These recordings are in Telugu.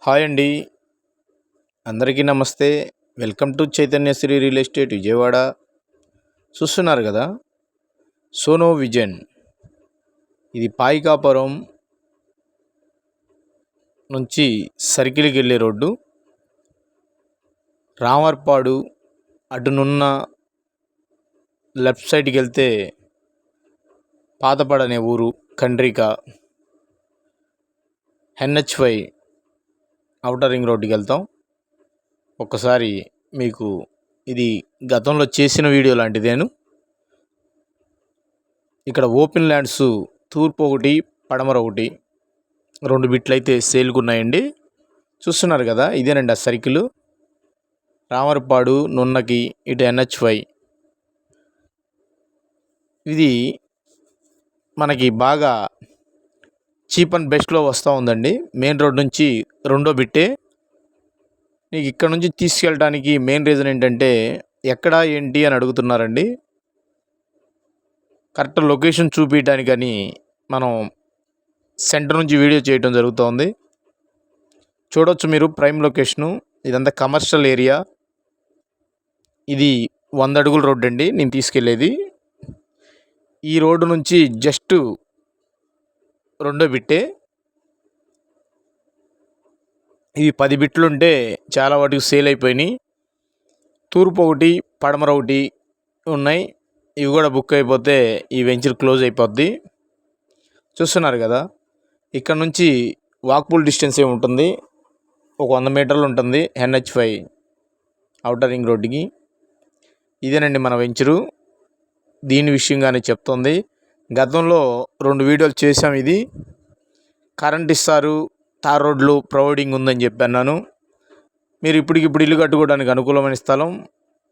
హాయ్ అండి, అందరికీ నమస్తే. Welcome to Chaitanya Sri real estate Vijayawada. చూస్తున్నారు కదా, సోనో విజన్. ఇది పాయికాపురం నుంచి సర్కిల్కి వెళ్ళే రోడ్డు. రామర్పాడు అటునున్న లెఫ్ట్ సైడ్కి వెళ్తే పాతపాడు అనే ఊరు, కండ్రిక. NH5 ఔటర్ రింగ్ రోడ్డుకి వెళ్తాం. ఒక్కసారి మీకు ఇది గతంలో చేసిన వీడియో లాంటిదేను. ఇక్కడ ఓపెన్ ల్యాండ్స్ తూర్పు ఒకటి, పడమర ఒకటి, 2 బిట్లు అయితే సేల్కి ఉన్నాయండి. చూస్తున్నారు కదా, ఇదేనండి ఆ సర్కిల్. రామరపాడు నున్నకి ఇటు NH5. ఇది మనకి బాగా చీప్ అండ్ బెస్ట్లో వస్తూ ఉందండి. మెయిన్ రోడ్ నుంచి 2వ బిట్టే. నీకు ఇక్కడ నుంచి తీసుకెళ్ళడానికి మెయిన్ రీజన్ ఏంటంటే, ఎక్కడ ఏంటి అని అడుగుతున్నారండి. కరెక్ట్ లొకేషన్ చూపించడానికని మనం సెంటర్ నుంచి వీడియో చేయడం జరుగుతోంది. చూడవచ్చు మీరు ప్రైమ్ లొకేషను. ఇదంతా కమర్షియల్ ఏరియా. ఇది 100 అడుగుల రోడ్డు అండి నేను తీసుకెళ్ళేది. ఈ రోడ్డు నుంచి జస్ట్ 2వ బిట్టే. ఇవి 10 బిట్లుంటే చాలా వాటికి సేల్ అయిపోయినాయి. తూర్పు ఒకటి, పడమర ఒకటి ఉన్నాయి. ఇవి కూడా బుక్ అయిపోతే ఈ వెంచర్ క్లోజ్ అయిపోద్ది. చూస్తున్నారు కదా, ఇక్కడ నుంచి వాక్బుల్ డిస్టెన్స్ ఉంటుంది. ఒక 100 మీటర్లు ఉంటుంది NH5 ఔటర్ రింగ్ రోడ్డుకి. ఇదేనండి మన వెంచరు. దీని విషయంగానే చెప్తుంది. గతంలో 2 వీడియోలు చేసాం. ఇది కరెంట్ ఇస్తారు, తార్ రోడ్లు ప్రొవైడింగ్ ఉందని చెప్పన్నాను. మీరు ఇప్పటికిప్పుడు ఇల్లు కట్టుకోవడానికి అనుకూలమైన స్థలం.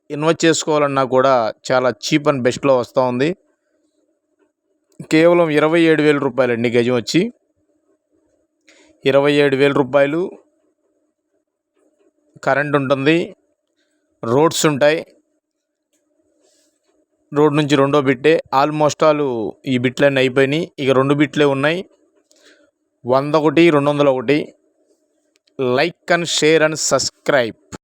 ఇన్వెస్ట్ చేసుకోవాలన్నా కూడా చాలా చీప్ అండ్ బెస్ట్లో వస్తూ ఉంది. కేవలం 27,000 రూపాయలండి గజం వచ్చి. 27,000 రూపాయలు. కరెంట్ ఉంటుంది, రోడ్స్ ఉంటాయి. రోడ్ నుంచి 2వ బిట్టే. ఆల్మోస్ట్ ఆల్ ఈ బిట్లన్నీ అయిపోయినాయి. ఇక 2 బిట్లే ఉన్నాయి. 101, 201. Like and share and subscribe.